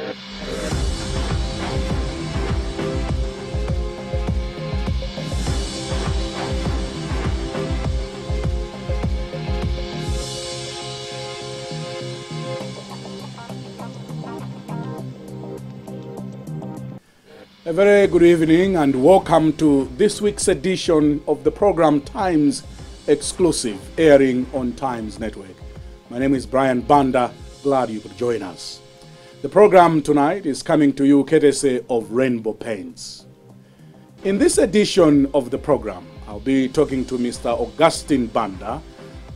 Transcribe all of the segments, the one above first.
A very good evening and welcome to this week's edition of the program Times Exclusive, airing on Times Network. My name is Augustine Banda. Glad you could join us. The program tonight is coming to you courtesy of Rainbow Paints. In this edition of the program, I'll be talking to Mr. Augustine Banda,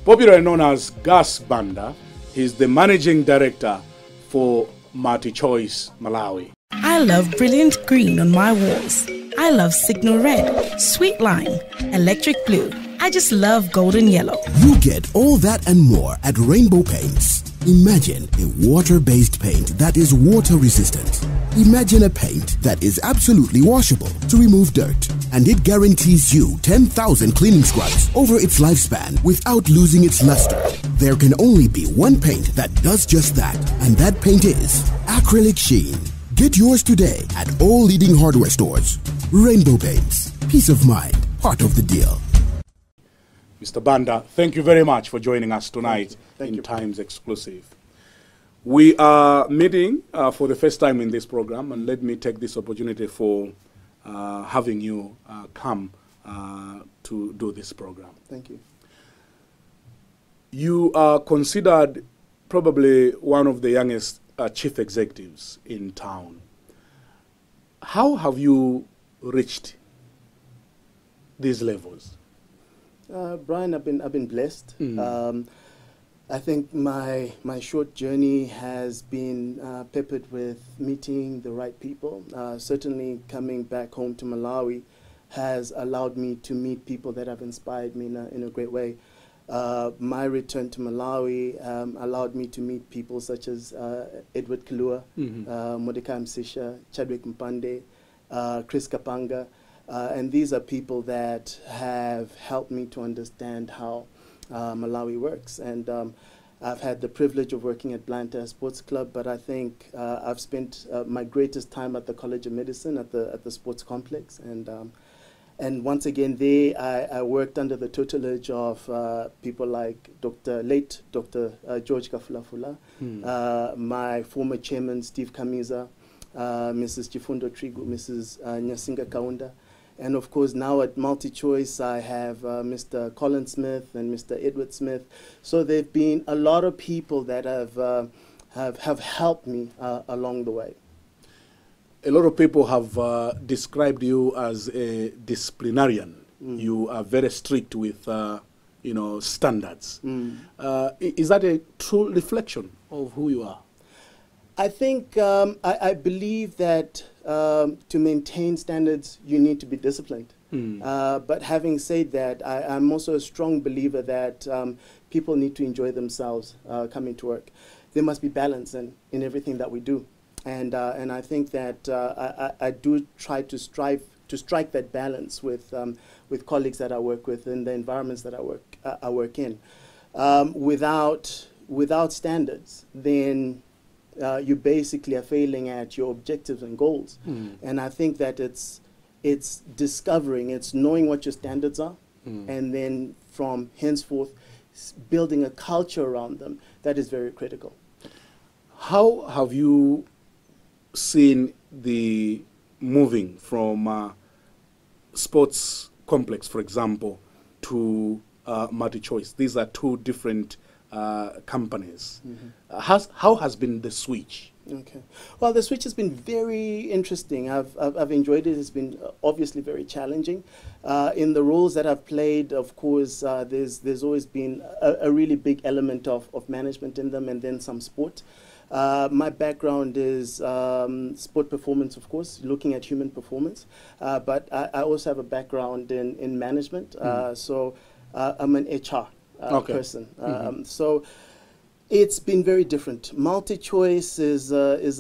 popularly known as Gus Banda. He's the managing director for MultiChoice Malawi. I love brilliant green on my walls. I love signal red, sweet lime, electric blue. I just love golden yellow. You get all that and more at Rainbow Paints. Imagine a water-based paint that is water resistant. Imagine a paint that is absolutely washable to remove dirt. And it guarantees you 10,000 cleaning scrubs over its lifespan without losing its luster. There can only be one paint that does just that, and that paint is acrylic sheen. Get yours today at all leading hardware stores. Rainbow Paints. Peace of mind. Part of the deal. Mr. Banda, thank you very much for joining us tonight in Times Exclusive. We are meeting for the first time in this program, and let me take this opportunity for having you come to do this program. Thank you. You are considered probably one of the youngest chief executives in town. How have you reached these levels? Brian, I've been blessed. I think my short journey has been peppered with meeting the right people. Certainly coming back home to Malawi has allowed me to meet people that have inspired me in a great way. My return to Malawi allowed me to meet people such as Edward Kilua, Mordecai Msisha, Chadwick Mpande, Chris Kapanga, and these are people that have helped me to understand how Malawi works. And I've had the privilege of working at Blantyre Sports Club, but I think I've spent my greatest time at the College of Medicine at the sports complex. And once again, there I worked under the tutelage of people like late Dr. George Kafulafula, my former chairman, Steve Kamiza, Mrs. Chifundo Trigu, Mrs. Nyasinga Kaunda. And of course, now at MultiChoice, I have Mr. Colin Smith and Mr. Edward Smith. So there have been a lot of people that have helped me along the way. A lot of people have described you as a disciplinarian. You are very strict with, standards. Is that a true reflection of who you are? I think I believe that to maintain standards, you need to be disciplined. But having said that, I'm also a strong believer that people need to enjoy themselves coming to work. There must be balance in everything that we do. And I think that I do try to strive to strike that balance with colleagues that I work with in the environments that I work in. Without standards, then you basically are failing at your objectives and goals. And I think that it's discovering, it's knowing what your standards are, and then from henceforth building a culture around them that is very critical. How have you seen the moving from sports complex, for example, to MultiChoice? These are two different companies. How has been the switch? Okay. Well, the switch has been very interesting. I've enjoyed it. It's been obviously very challenging. In the roles that I've played, of course, there's always been a really big element of management in them, and then some sport. My background is sport performance, of course, looking at human performance. But I also have a background in management. So I'm an HR person. So it's been very different. MultiChoice is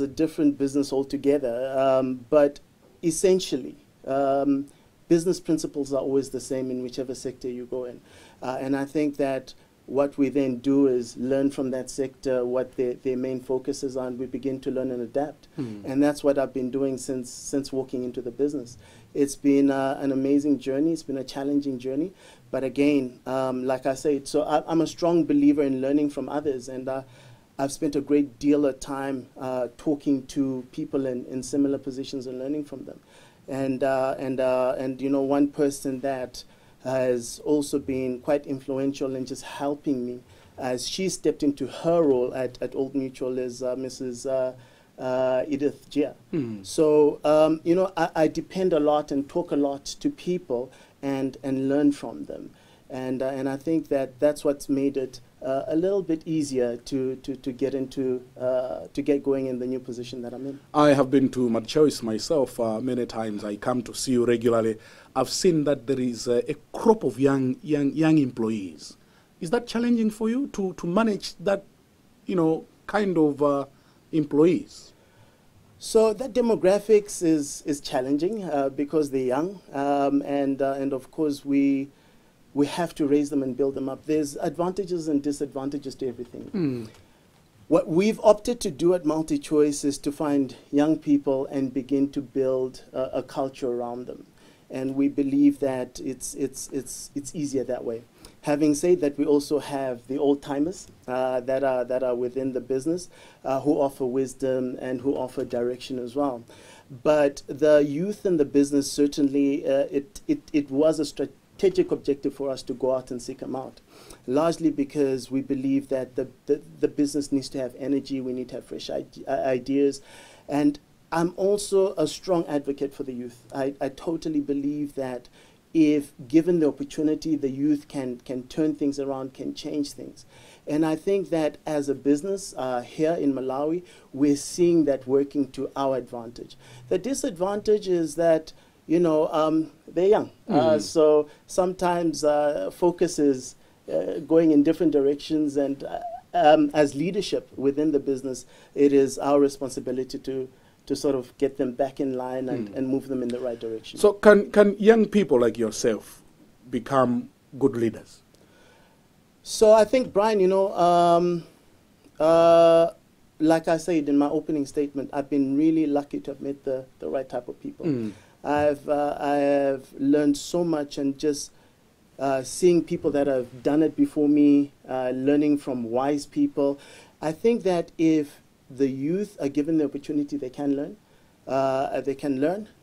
a different business altogether. But essentially, business principles are always the same in whichever sector you go in. And I think that what we then do is learn from that sector what their main focus is on. We begin to learn and adapt. And that's what I've been doing since walking into the business. It's been an amazing journey. It's been a challenging journey. But again, like I said, so I'm a strong believer in learning from others. And I've spent a great deal of time talking to people in similar positions and learning from them. And you know, one person that has also been quite influential in just helping me as she stepped into her role at Old Mutual is Mrs. Edith Gia. So, you know, I depend a lot and talk a lot to people and learn from them. And I think that's what's made it a little bit easier to get going in the new position that I'm in. I have been to MultiChoice myself many times. I come to see you regularly. I've seen that there is a crop of young employees. Is that challenging for you to manage that, you know, kind of employees? So that demographics is challenging because they're young, and of course we have to raise them and build them up. There's advantages and disadvantages to everything. What we've opted to do at MultiChoice is to find young people and begin to build a culture around them. And we believe that it's easier that way. Having said that, we also have the old-timers that are within the business who offer wisdom and who offer direction as well. But the youth in the business, certainly, it was a strategic objective for us to go out and seek them out, largely because we believe that the business needs to have energy, we need to have fresh ideas. And I'm also a strong advocate for the youth. I totally believe that if given the opportunity, the youth can turn things around, can change things. And I think that as a business here in Malawi, we're seeing that working to our advantage. The disadvantage is that, you know, they're young. So sometimes focus is going in different directions. And as leadership within the business, it is our responsibility to sort of get them back in line and move them in the right direction. So can young people like yourself become good leaders? So I think, Brian, you know, like I said in my opening statement, I've been really lucky to have met the right type of people. I have learned so much, and just seeing people that have done it before me, learning from wise people. I think that if the youth are given the opportunity, they can learn,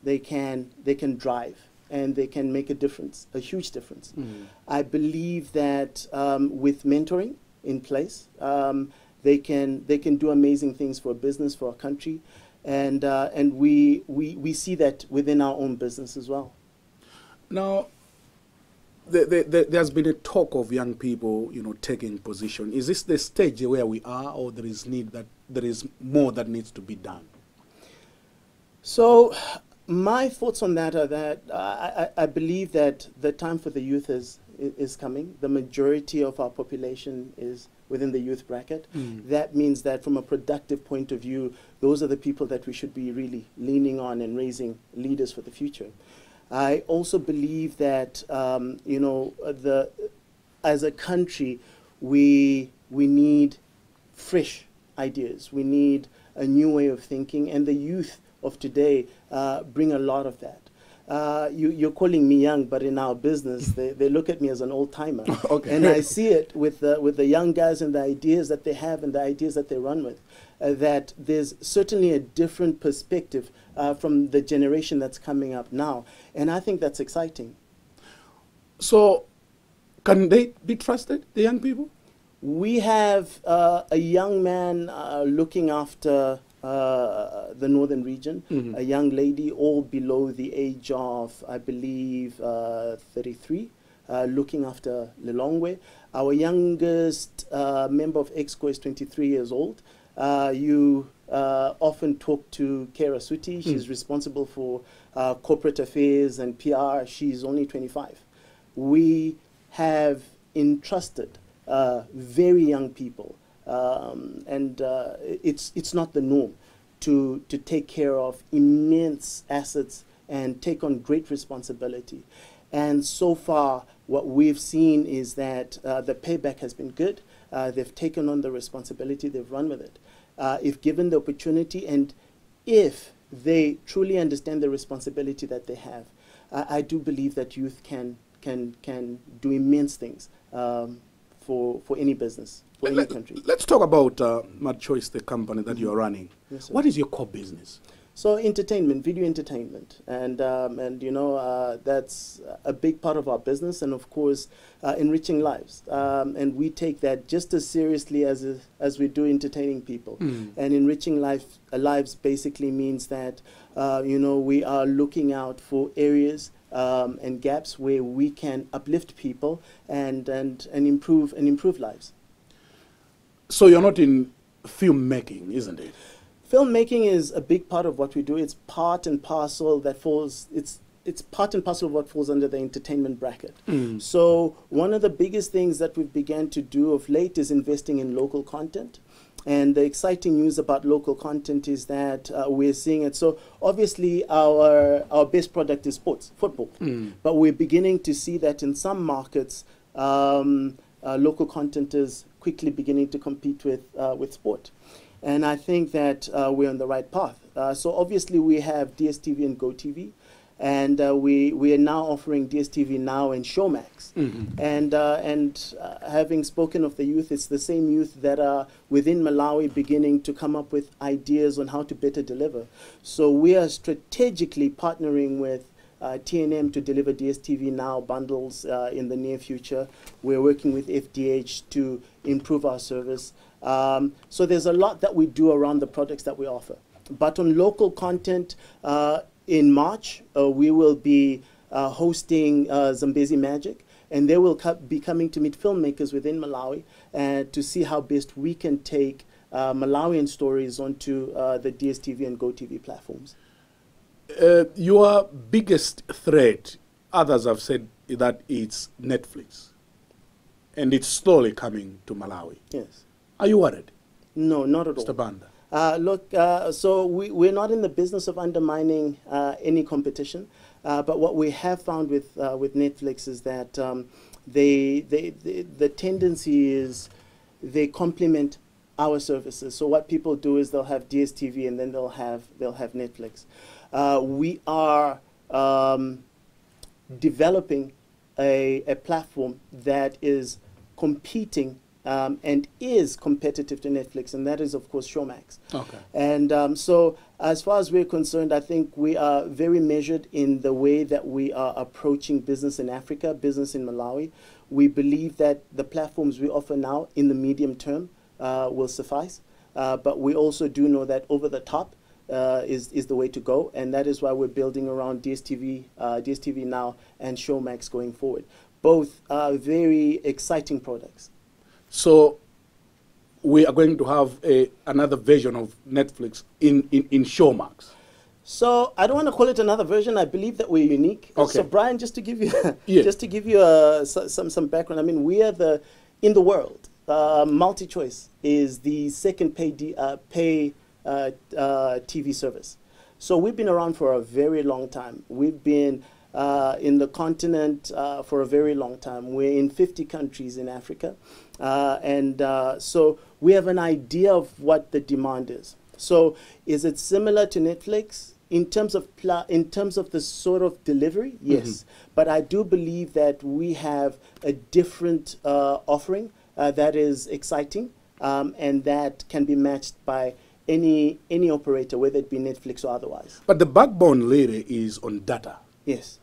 they can drive, and they can make a difference, a huge difference. I believe that with mentoring in place, they can do amazing things for a business, for a country, and we see that within our own business as well. Now, there's been a talk of young people, you know, taking position. Is this the stage where we are, or there is more that needs to be done? So my thoughts on that are that I believe that the time for the youth is coming. The majority of our population is within the youth bracket. That means that from a productive point of view, those are the people that we should be really leaning on and raising leaders for the future. I also believe that, you know, as a country, we need fresh ideas. We need a new way of thinking, and the youth of today bring a lot of that. You're calling me young, but in our business, they look at me as an old-timer. Okay. And I see it with the young guys and the ideas that they have and the ideas that they run with, that there's certainly a different perspective from the generation that's coming up now. And I think that's exciting. So can they be trusted, the young people? We have a young man looking after the northern region, a young lady, all below the age of, I believe, 33, looking after Lilongwe. Our youngest member of EXCO is 23 years old. You often talk to Kera Suti. She's responsible for corporate affairs and PR. She's only 25. We have entrusted very young people, and it's not the norm to take care of immense assets and take on great responsibility. And so far, what we've seen is that the payback has been good. They've taken on the responsibility, they've run with it. If given the opportunity, and if they truly understand the responsibility that they have, I do believe that youth can do immense things for any business, for any country. Let's talk about MultiChoice, the company that you're running. Yes, sir. What is your core business? So entertainment, video entertainment, and that's a big part of our business, and of course, enriching lives. And we take that just as seriously as we do entertaining people. And enriching lives basically means that we are looking out for areas and gaps where we can uplift people and improve lives. So you're not in filmmaking, isn't it? Filmmaking is a big part of what we do. It's part and parcel that falls. It's part and parcel of what falls under the entertainment bracket. So one of the biggest things that we've began to do of late is investing in local content. And the exciting news about local content is that we're seeing it. So obviously our best product is football. But we're beginning to see that in some markets, local content is quickly beginning to compete with sport. And I think that we're on the right path. So obviously we have DSTV and GoTV, and we are now offering DSTV Now and Showmax. And having spoken of the youth, it's the same youth that are within Malawi beginning to come up with ideas on how to better deliver. So we are strategically partnering with TNM to deliver DSTV Now bundles in the near future. We're working with FDH to improve our service. So there's a lot that we do around the products that we offer. But on local content, in March, we will be hosting Zambezi Magic, and they will be coming to meet filmmakers within Malawi to see how best we can take Malawian stories onto the DSTV and GoTV platforms. Your biggest threat, others have said that it's Netflix, and it's slowly coming to Malawi. Yes. Are you worried? No, not at all. Mr. Banda? Look, so we're not in the business of undermining any competition, but what we have found with Netflix is that the tendency is they complement our services. So what people do is they'll have DSTV and then they'll have Netflix. We are developing a platform that is competing and is competitive to Netflix, and that is, of course, Showmax. Okay. And so as far as we're concerned, I think we are very measured in the way that we are approaching business in Africa, business in Malawi. We believe that the platforms we offer now in the medium term will suffice, but we also do know that over the top is the way to go, and that is why we're building around DSTV Now and Showmax going forward. Both are very exciting products. So we are going to have another version of Netflix in Showmax. So I don't want to call it another version. I believe that we're unique. Okay. So Brian, just to give you Yeah. some background. I mean, we are in the world. MultiChoice is the second pay TV service. So we've been around for a very long time. We've been in the continent for a very long time. We're in 50 countries in Africa. So we have an idea of what the demand is. So is it similar to Netflix? In terms of the sort of delivery, yes. But I do believe that we have a different offering that is exciting and that can be matched by any operator, whether it be Netflix or otherwise. But the backbone really is on data. Yes.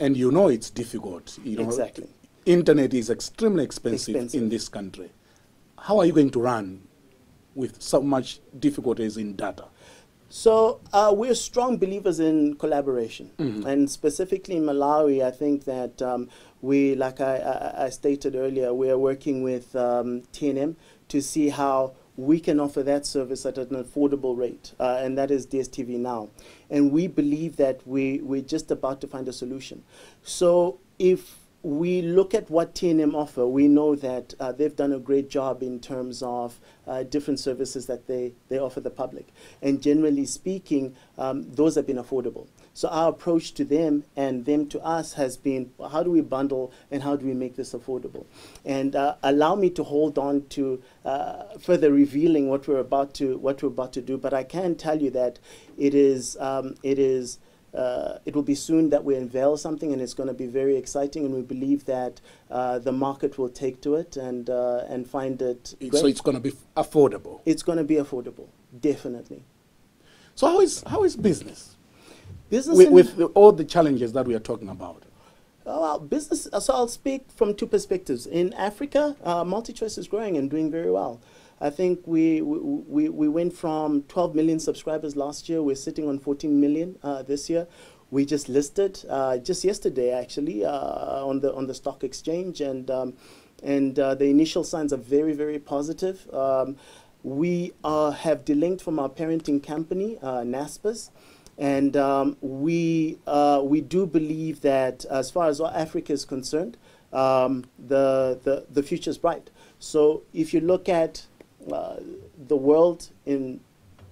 And you know it's difficult. You know, exactly. Internet is extremely expensive in this country. How are you going to run with so much difficulties in data? So we're strong believers in collaboration. And specifically in Malawi, I think that we, like I stated earlier, we are working with TNM to see how we can offer that service at an affordable rate, and that is DSTV Now. And we believe that we're just about to find a solution. So if we look at what TNM offer, we know that they've done a great job in terms of different services that they offer the public. And generally speaking, those have been affordable. So our approach to them and them to us has been, how do we bundle and how do we make this affordable? And allow me to hold on to further revealing what we're about to do. But I can tell you that it will be soon that we unveil something, and it's going to be very exciting. And we believe that the market will take to it and find it great. So it's going to be affordable. It's going to be affordable, definitely. So how is business? Business with all the challenges that we are talking about. Oh, well, business. So I'll speak from two perspectives. In Africa, MultiChoice is growing and doing very well. I think we went from 12 million subscribers last year. We're sitting on 14 million this year. We just listed just yesterday, actually, on the stock exchange, and the initial signs are very, very positive. We have delinked from our parenting company, NASPAS. And we do believe that as far as Africa is concerned, the future is bright. So if you look at the world in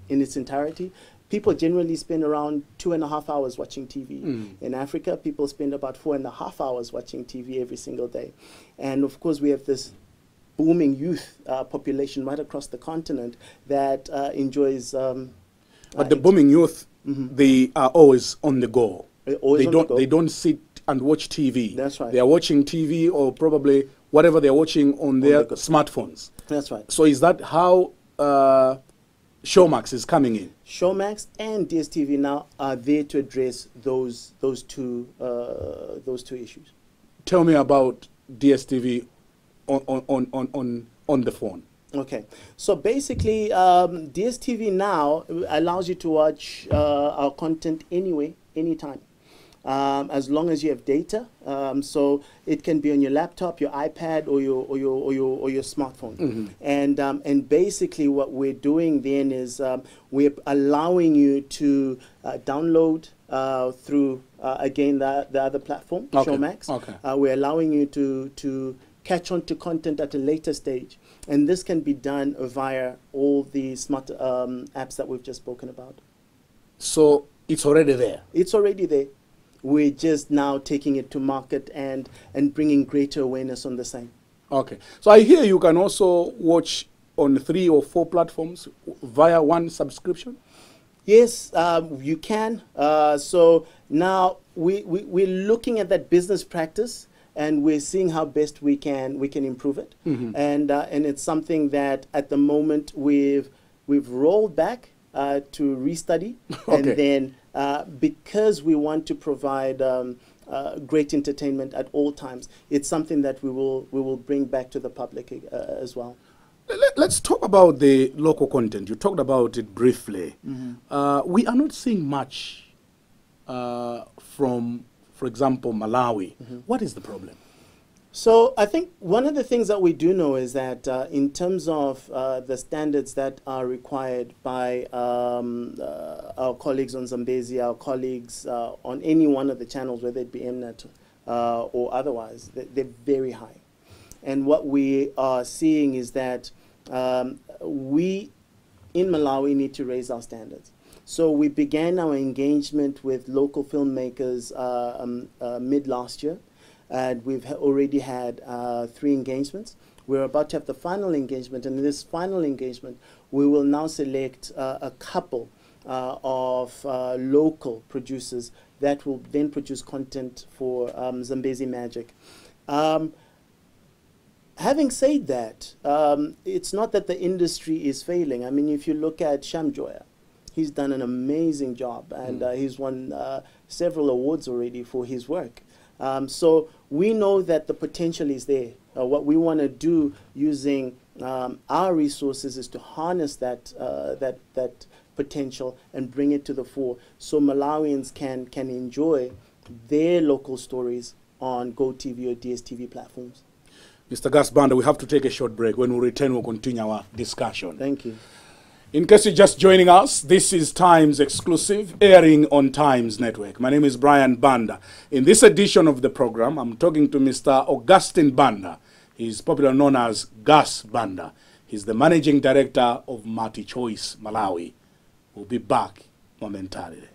its entirety, people generally spend around 2.5 hours watching TV. In Africa, people spend about 4.5 hours watching TV every single day. And of course, we have this booming youth population right across the continent that enjoys. But the booming youth, they are always on the go. They don't sit and watch TV. That's right. They are watching TV or probably whatever they're watching on their smartphones. That's right. So is that how Showmax is coming in? Showmax and DSTV now are there to address those two issues. Tell me about DSTV on the phone. Okay, so basically, DSTV now allows you to watch our content anyway, anytime, as long as you have data. So it can be on your laptop, your iPad, or your smartphone. And basically, what we're doing then is we're allowing you to download through again the other platform, Showmax. We're allowing you to catch on to content at a later stage. And this can be done via all the smart apps that we've just spoken about. So it's already there? It's already there. We're just now taking it to market and bringing greater awareness on the same. Okay. So I hear you can also watch on 3 or 4 platforms via one subscription? Yes, you can. So now we're looking at that business practice, and we're seeing how best we can improve it, and it's something that at the moment we've rolled back to restudy, and then because we want to provide great entertainment at all times, it's something that we will bring back to the public as well. Let's talk about the local content. You talked about it briefly. We are not seeing much from, for example, Malawi. What is the problem? So I think one of the things that we do know is that in terms of the standards that are required by our colleagues on Zambezi, our colleagues on any one of the channels, whether it be Mnet or otherwise, they're very high. And what we are seeing is that we in Malawi need to raise our standards. So we began our engagement with local filmmakers mid last year, and we've already had 3 engagements. We're about to have the final engagement, and in this final engagement, we will now select a couple of local producers that will then produce content for Zambezi Magic. Having said that, it's not that the industry is failing. I mean, if you look at Shamjoya, he's done an amazing job, and he's won several awards already for his work. So we know that the potential is there. What we want to do using our resources is to harness that potential and bring it to the fore, so Malawians can enjoy their local stories on GoTV or DSTV platforms. Mr. Augustine Banda, we have to take a short break. When we return, we'll continue our discussion. Thank you. In case you're just joining us, this is Times Exclusive, airing on Times Network. My name is Brian Banda. In this edition of the program, I'm talking to Mr. Augustine Banda. He's popularly known as Gus Banda. He's the Managing Director of MultiChoice Malawi. We'll be back momentarily.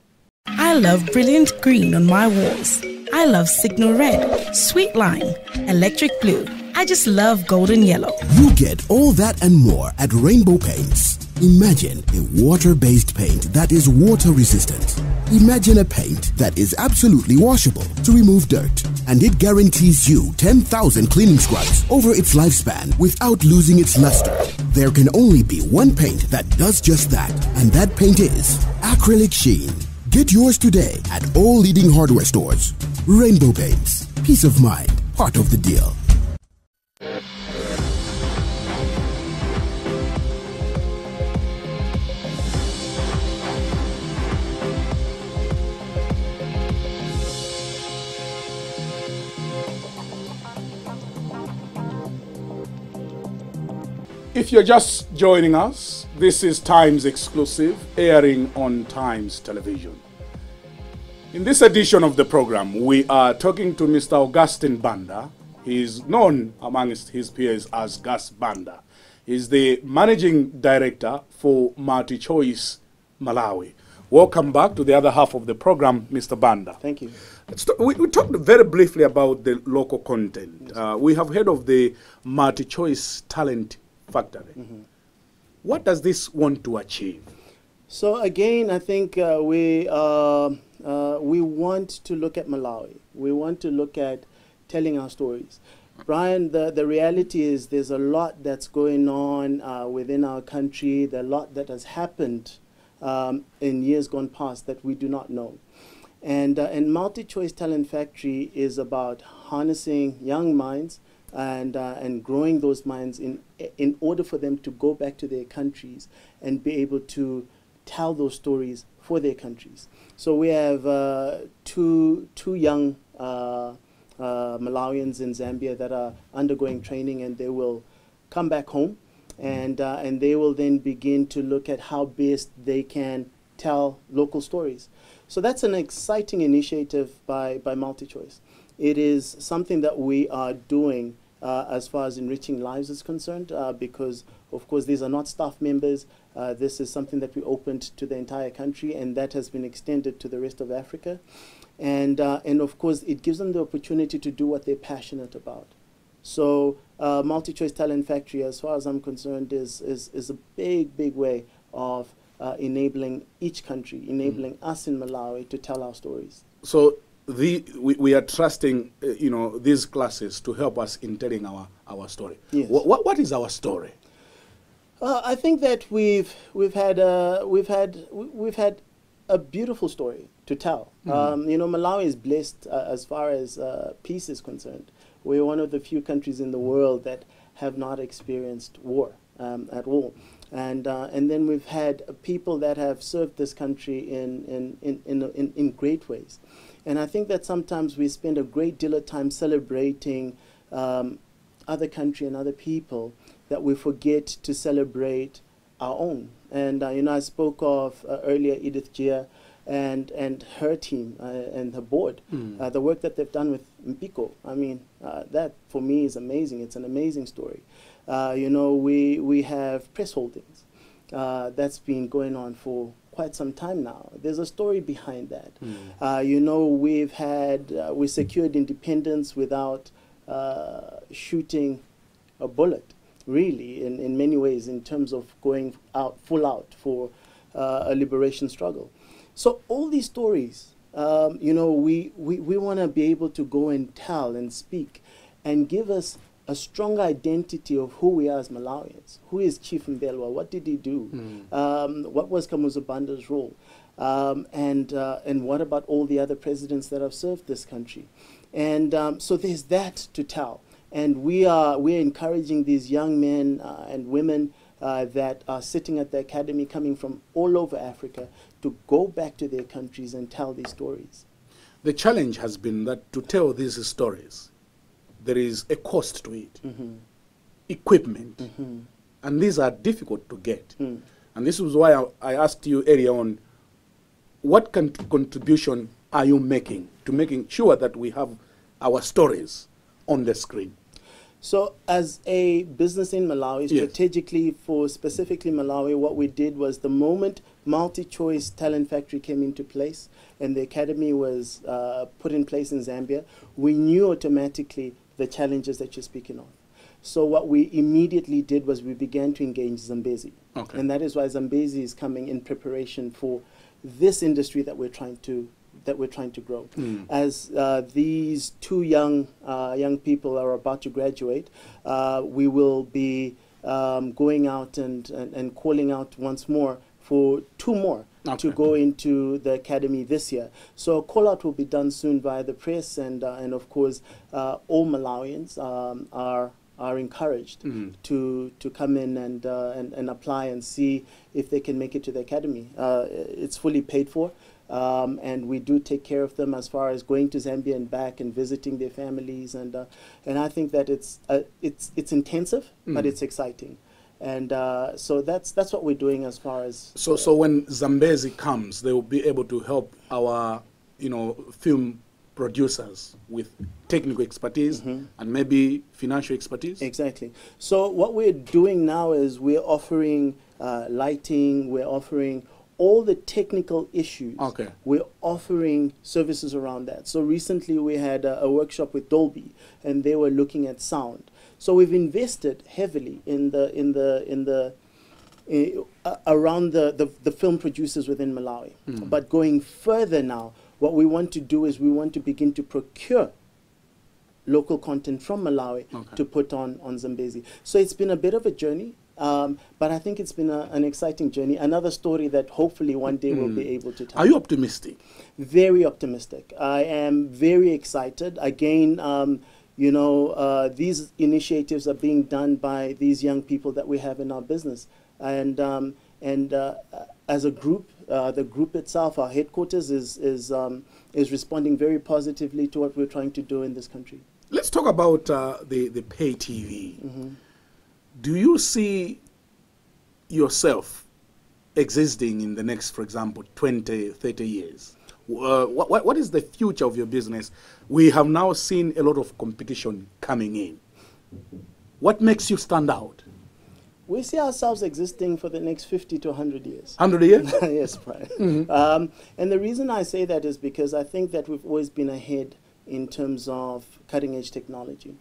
I love brilliant green on my walls. I love signal red, sweet lime, electric blue. I just love golden yellow. You get all that and more at Rainbow Paints. Imagine a water-based paint that is water-resistant. Imagine a paint that is absolutely washable to remove dirt. And it guarantees you 10,000 cleaning scrubs over its lifespan without losing its luster. There can only be one paint that does just that, and that paint is acrylic sheen. Get yours today at all leading hardware stores. Rainbow Paints. Peace of mind. Part of the deal. If you're just joining us, this is Times Exclusive, airing on Times Television. In this edition of the program, we are talking to Mr. Augustine Banda. He is known amongst his peers as Gus Banda. He's the Managing Director for MultiChoice Malawi. Welcome back to the other half of the program, Mr. Banda. Thank you. We talked very briefly about the local content. We have heard of the MultiChoice Talent Factory. What does this want to achieve? So again, I think we want to look at Malawi. We want to look at telling our stories. Brian, the reality is there's a lot that's going on within our country. There's a lot that has happened in years gone past that we do not know. And MultiChoice Talent Factory is about harnessing young minds and growing those minds in order for them to go back to their countries and be able to tell those stories for their countries. So we have two young Malawians in Zambia that are undergoing training, and they will come back home, and they will then begin to look at how best they can tell local stories. So that's an exciting initiative by MultiChoice. It is something that we are doing as far as enriching lives is concerned, because, of course, these are not staff members. This is something that we opened to the entire country, and that has been extended to the rest of Africa. And of course, it gives them the opportunity to do what they're passionate about. So MultiChoice Talent Factory, as far as I'm concerned, is a big way of enabling each country, enabling us in Malawi to tell our stories. So we are trusting these classes to help us in telling our story. Yes. What is our story? I think that we've had a beautiful story to tell. Malawi is blessed as far as peace is concerned. We're one of the few countries in the world that have not experienced war at all. And then we've had people that have served this country in great ways. And I think that sometimes we spend a great deal of time celebrating other country and other people, that we forget to celebrate our own. And I spoke of earlier Edith Gia and her team and her board, the work that they've done with Mpiko. I mean, that for me is amazing. It's an amazing story. We have press holdings that's been going on for quite some time now. There's a story behind that. We secured independence without shooting a bullet, really, in many ways, in terms of going full out for a liberation struggle. So all these stories, we want to be able to go and tell and speak and give us a strong identity of who we are as Malawians. Who is Chief Mbelwa? What did he do? What was Kamuzu Banda's role? And what about all the other presidents that have served this country? And so there's that to tell. And we're encouraging these young men and women that are sitting at the academy, coming from all over Africa, to go back to their countries and tell these stories. The challenge has been that to tell these stories, there is a cost to it, equipment, and these are difficult to get. And this is why I asked you earlier on, what contribution are you making to making sure that we have our stories on the screen? So as a business in Malawi, strategically for specifically Malawi, what we did was the moment MultiChoice Talent Factory came into place and the academy was put in place in Zambia, we knew automatically the challenges that you're speaking of. So what we immediately did was we began to engage Zambezi. Okay. And that is why Zambezi is coming in preparation for this industry that we're trying to grow. As these two young people are about to graduate, we will be going out and calling out once more for two more to go into the academy this year. So a call out will be done soon via the press, and of course all Malawians are encouraged to come in and apply and see if they can make it to the academy. It's fully paid for. And we do take care of them as far as going to Zambia and back and visiting their families, and I think that it's intensive, but it's exciting, and so that's what we're doing as far as. So when Zambezi comes, they will be able to help our film producers with technical expertise and maybe financial expertise. Exactly. So what we're doing now is we're offering lighting, we're offering all the technical issues. Okay. We're offering services around that. So recently we had a workshop with Dolby, and they were looking at sound. So we've invested heavily in around the film producers within Malawi. But going further now, what we want to do is we want to begin to procure local content from Malawi to put on Zambezi. So it's been a bit of a journey. But I think it's been an exciting journey. Another story that hopefully one day we'll be able to tell. Are you optimistic? Very optimistic. I am very excited. Again, these initiatives are being done by these young people that we have in our business. And as a group, the group itself, our headquarters, is responding very positively to what we're trying to do in this country. Let's talk about the pay TV. Do you see yourself existing in the next, for example, 20, 30 years? What is the future of your business? We have now seen a lot of competition coming in. What makes you stand out? We see ourselves existing for the next 50 to 100 years. 100 years? Yes, Brian. And the reason I say that is because I think that we've always been ahead in terms of cutting-edge technology.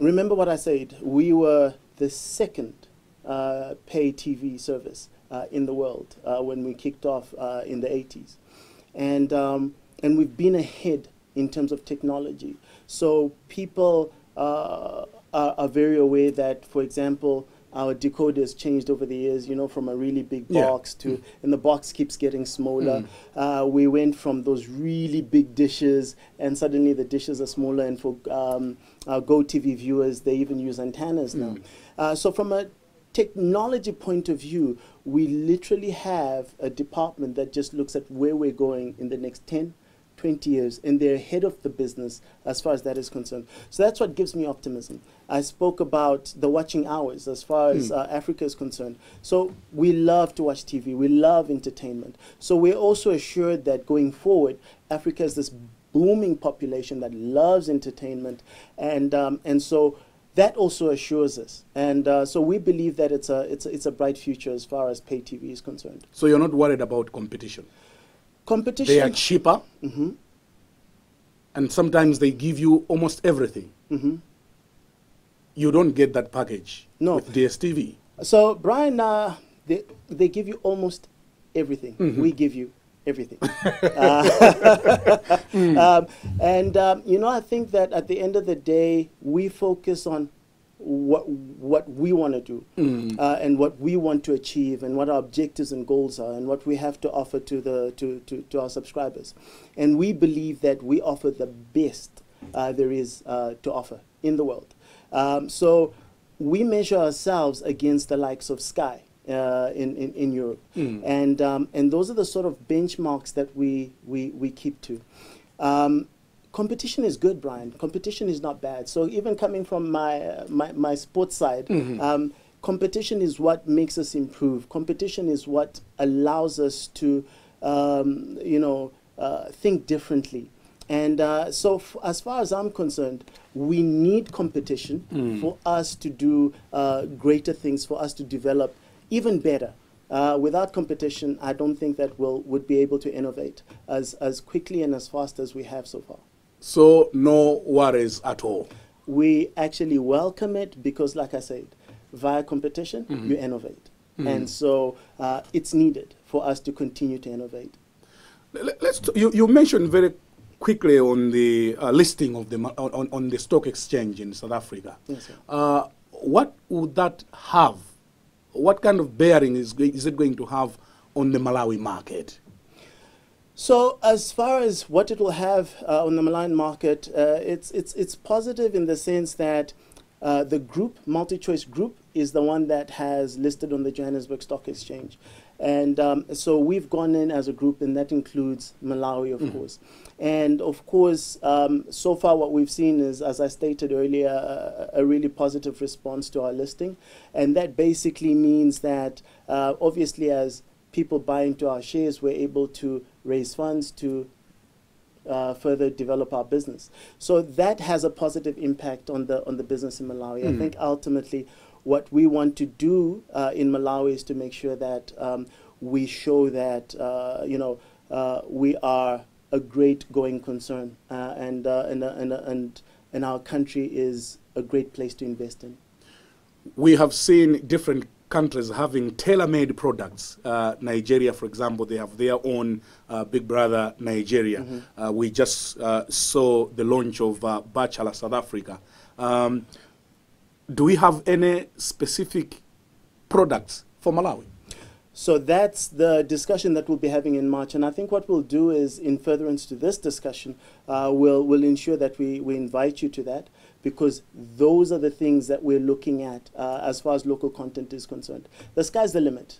Remember what I said, we were the second pay TV service in the world when we kicked off in the 80s. And we've been ahead in terms of technology. So people are very aware that, for example, our decoders changed over the years, from a really big box to, and the box keeps getting smaller. We went from those really big dishes, and suddenly the dishes are smaller, and for our GoTV viewers, they even use antennas now. So from a technology point of view, we literally have a department that just looks at where we're going in the next 10, 20 years, and they're ahead of the business as far as that is concerned. So that's what gives me optimism. I spoke about the watching hours as far as Africa is concerned. So we love to watch TV. We love entertainment. So we're also assured that going forward, Africa is this booming population that loves entertainment, and so that also assures us. And so we believe that it's a bright future as far as pay TV is concerned. So you're not worried about competition? Competition. They are cheaper, and sometimes they give you almost everything. You don't get that package with DSTV. So, Brian, they give you almost everything. We give you everything. I think that at the end of the day, we focus on what we want to do and what we want to achieve and what our objectives and goals are and what we have to offer to our subscribers. And we believe that we offer the best there is to offer in the world. So we measure ourselves against the likes of Sky in Europe. And those are the sort of benchmarks that we keep to. Competition is good, Brian. Competition is not bad. So even coming from my sports side, competition is what makes us improve. Competition is what allows us to, think differently. And so as far as I'm concerned, we need competition for us to do greater things, for us to develop even better. Without competition, I don't think that would be able to innovate as quickly and as fast as we have so far. So no worries at all. We actually welcome it because, like I said, via competition, you innovate. And so it's needed for us to continue to innovate. You mentioned very quickly on the listing of the on the stock exchange in South Africa. Yes, sir. What would that have? What kind of bearing is it going to have on the Malawi market? So as far as what it will have on the Malawian market, it's positive in the sense that the group, MultiChoice Group, is the one that has listed on the Johannesburg Stock Exchange. And so we've gone in as a group, and that includes Malawi, of course. And of course, so far what we've seen is, as I stated earlier, a really positive response to our listing. And that basically means that obviously as people buy into our shares, we're able to raise funds to further develop our business. So that has a positive impact on the business in Malawi. I think ultimately what we want to do in Malawi is to make sure that we show that we are a great going concern, and our country is a great place to invest in. We have seen different countries having tailor-made products. Nigeria, for example, they have their own Big Brother Nigeria. We just saw the launch of Bachelor South Africa. Do we have any specific products for Malawi? So that's the discussion that we'll be having in March. And I think what we'll do is, in furtherance to this discussion, we'll ensure that we invite you to that, because those are the things that we're looking at as far as local content is concerned. The sky's the limit.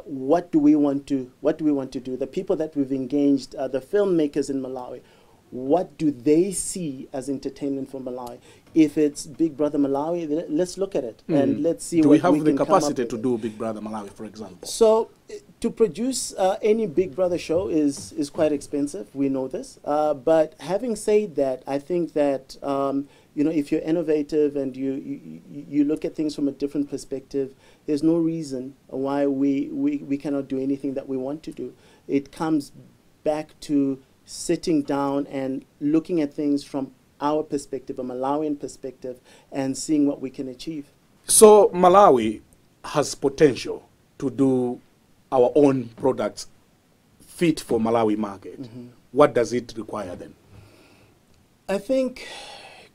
What do we want to do? The people that we've engaged, the filmmakers in Malawi, what do they see as entertainment for Malawi? If it's Big Brother Malawi, let's look at it and let's see. Do what we have the can capacity to do Big Brother Malawi, for example? So to produce any Big Brother show is quite expensive. We know this. But having said that, I think that if you're innovative and you look at things from a different perspective, there's no reason why we cannot do anything that we want to do. It comes back to sitting down and looking at things from our perspective, a Malawian perspective, and seeing what we can achieve. So Malawi has potential to do our own products fit for Malawi market. What does it require then? I think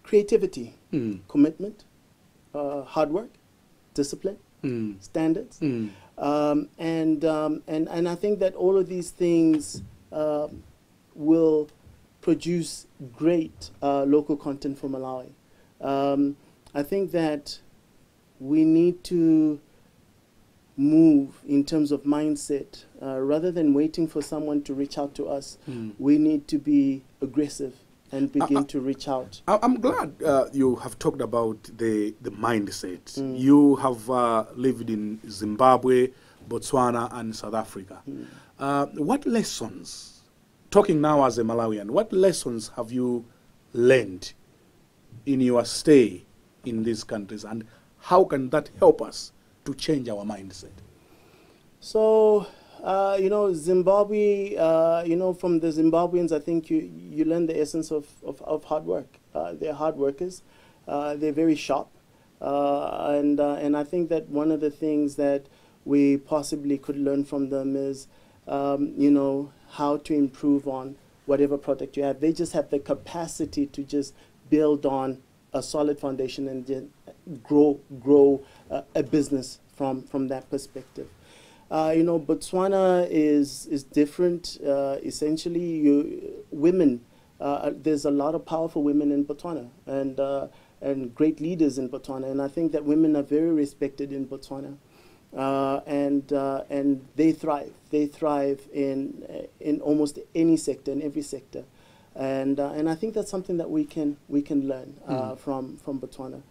creativity, commitment, hard work, discipline, standards, and I think that all of these things will produce great local content for Malawi. I think that we need to move in terms of mindset. Rather than waiting for someone to reach out to us, we need to be aggressive and begin to reach out. I'm glad you have talked about the mindset. You have lived in Zimbabwe, Botswana, and South Africa. What lessons, talking now as a Malawian, what lessons have you learned in your stay in these countries, and how can that help us to change our mindset? So, Zimbabwe, from the Zimbabweans, I think you learn the essence of hard work. They're hard workers. They're very sharp. And I think that one of the things that we possibly could learn from them is, how to improve on whatever product you have. They just have the capacity to just build on a solid foundation and then grow a business from that perspective. Botswana is different. Essentially, women. There's a lot of powerful women in Botswana and great leaders in Botswana, and I think that women are very respected in Botswana. And they thrive. They thrive in almost any sector, in every sector, and I think that's something that we can learn from Botswana.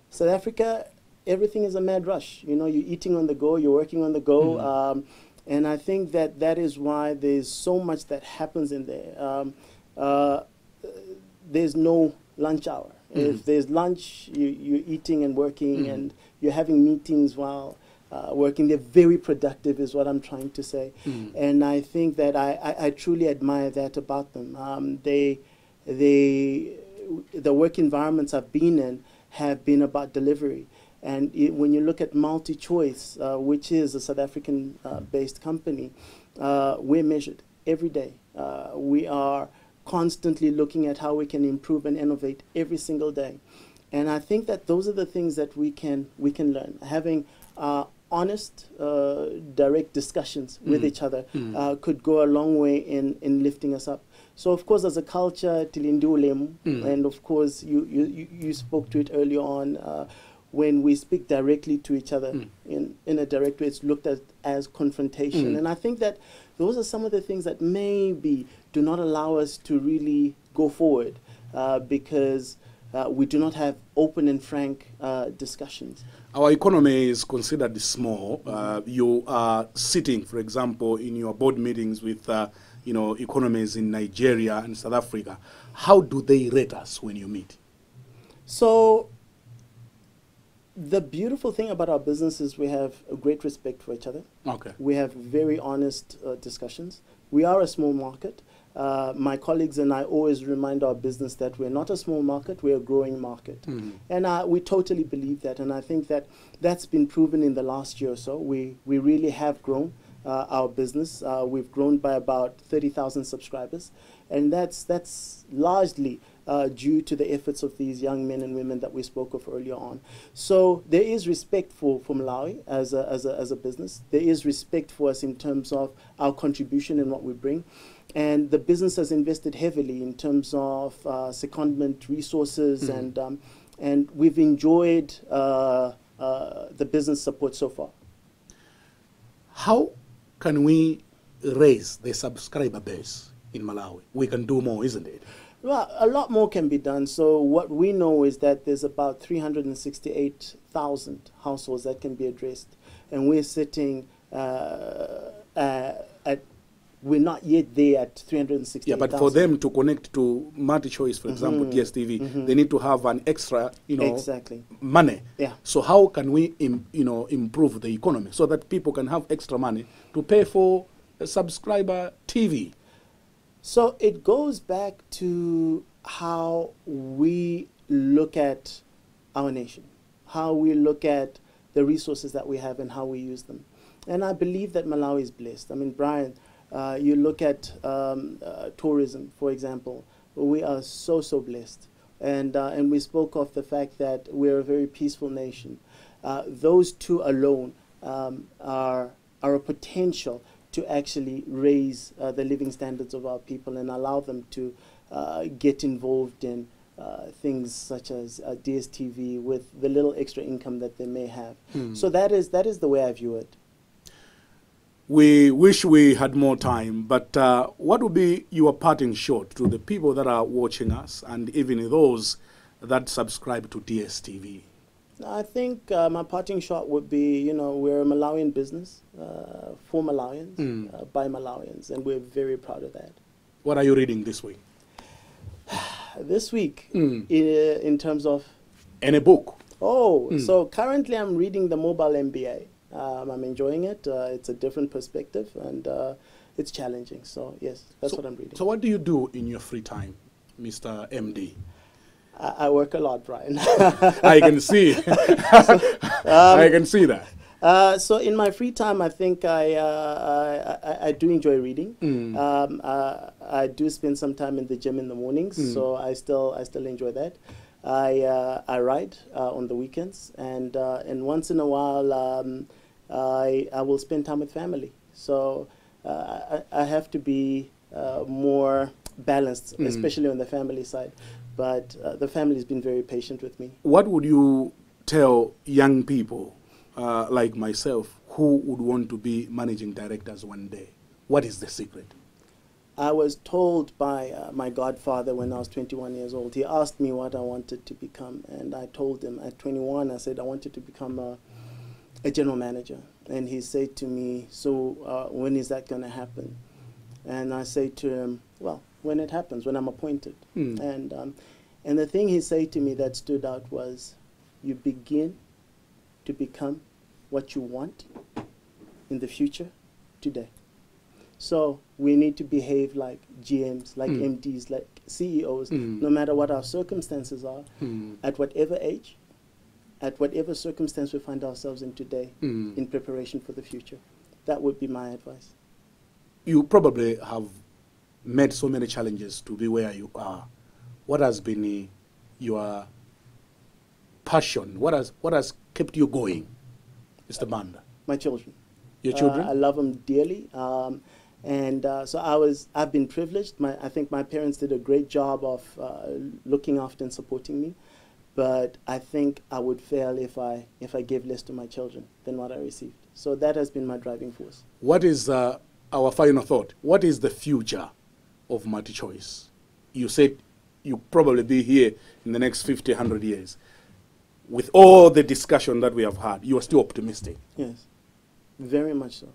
South Africa, everything is a mad rush. You're eating on the go, you're working on the go, and I think that is why there's so much that happens in there. there's no lunch hour. If there's lunch, you're eating and working, and you're having meetings while working. They're very productive, is what I'm trying to say. And I think that I truly admire that about them. The work environments I've been in have been about delivery. And when you look at MultiChoice, which is a South African based company, we're measured every day. We are constantly looking at how we can improve and innovate every single day. And I think that those are the things that we can learn. Having honest, direct discussions with each other could go a long way in lifting us up. So, of course, as a culture, Tilindulem, and of course, you spoke to it earlier on, when we speak directly to each other in a direct way, it's looked at as confrontation. And I think that those are some of the things that maybe do not allow us to really go forward because we do not have open and frank discussions. Our economy is considered small. You are sitting, for example, in your board meetings with economies in Nigeria and South Africa. How do they rate us when you meet? So the beautiful thing about our business is we have a great respect for each other. Okay. We have very honest discussions. We are a small market. My colleagues and I always remind our business that we're not a small market, we're a growing market. And we totally believe that. And I think that that's been proven in the last year or so. We really have grown our business. We've grown by about 30,000 subscribers. And that's largely due to the efforts of these young men and women that we spoke of earlier on. So there is respect for Malawi as a business. There is respect for us in terms of our contribution and what we bring. And the business has invested heavily in terms of secondment resources, and we've enjoyed the business support so far. How can we raise the subscriber base in Malawi? We can do more, isn't it? Well, a lot more can be done. So what we know is that there's about 368,000 households that can be addressed. And we're sitting we're not yet there at 368,000. Yeah, but for them to connect to MultiChoice, for example, DSTV, they need to have an extra, exactly, money. Yeah. So how can we, improve the economy so that people can have extra money to pay for a subscriber TV? So it goes back to how we look at our nation, how we look at the resources that we have and how we use them. And I believe that Malawi is blessed. I mean, Brian, you look at tourism, for example. We are so blessed. And we spoke of the fact that we're a very peaceful nation. Those two alone are a potential to actually raise the living standards of our people and allow them to get involved in things such as DSTV with the little extra income that they may have. So that is the way I view it. We wish we had more time, but what would be your parting shot to the people that are watching us and even those that subscribe to DSTV? I think my parting shot would be, we're a Malawian business for Malawians, by Malawians, and we're very proud of that. What are you reading this week? This week, in terms of? Any book. So currently I'm reading the Mobile MBA. I'm enjoying it. It's a different perspective, and it's challenging. So, yes, that's what I'm reading. So what do you do in your free time, Mr. MD? I work a lot, Brian. I can see. I can see that. So in my free time, I think I do enjoy reading. I do spend some time in the gym in the mornings, so I still enjoy that. I ride on the weekends, and once in a while I will spend time with family. So I have to be more balanced, especially on the family side. But the family has been very patient with me. What would you tell young people like myself who would want to be managing directors one day? What is the secret? I was told by my godfather when I was 21 years old. He asked me what I wanted to become, and I told him at 21, I said I wanted to become a general manager. And he said to me, so when is that going to happen? And I said to him, well, when it happens, when I'm appointed. And the thing he said to me that stood out was, you begin to become what you want in the future today. So we need to behave like GMs, like MDs, like CEOs, no matter what our circumstances are, at whatever age, at whatever circumstance we find ourselves in today, in preparation for the future. That would be my advice. You probably have met so many challenges to be where you are. What has been your passion? What has kept you going, Mr. Banda? My children. Your children? I love them dearly. So I've been privileged. I think my parents did a great job of looking after and supporting me. But I think I would fail if I gave less to my children than what I received. So that has been my driving force. What is our final thought? What is the future of MultiChoice? You said you'll probably be here in the next 50, 100 years. With all the discussion that we have had, you are still optimistic? Yes, very much so.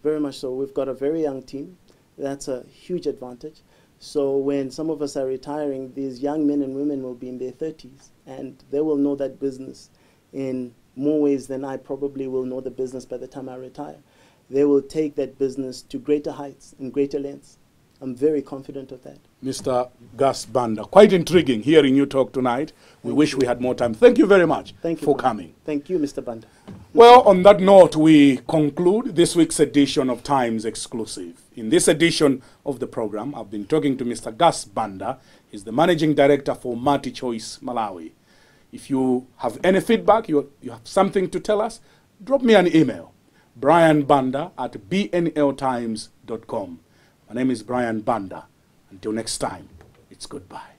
Very much so. We've got a very young team. That's a huge advantage. So when some of us are retiring, these young men and women will be in their 30s, and they will know that business in more ways than I probably will know the business by the time I retire. They will take that business to greater heights and greater lengths. I'm very confident of that. Mr. Gus Banda, quite intriguing hearing you talk tonight. We wish we had more time. Thank you very much for coming. Thank you, Mr. Banda. Well, on that note, we conclude this week's edition of Times Exclusive. In this edition of the program, I've been talking to Mr. Gus Banda. He's the Managing Director for MultiChoice Malawi. If you have any feedback, you have something to tell us, drop me an email, brianbanda@bnltimes.com. My name is Brian Banda. Until next time, it's goodbye.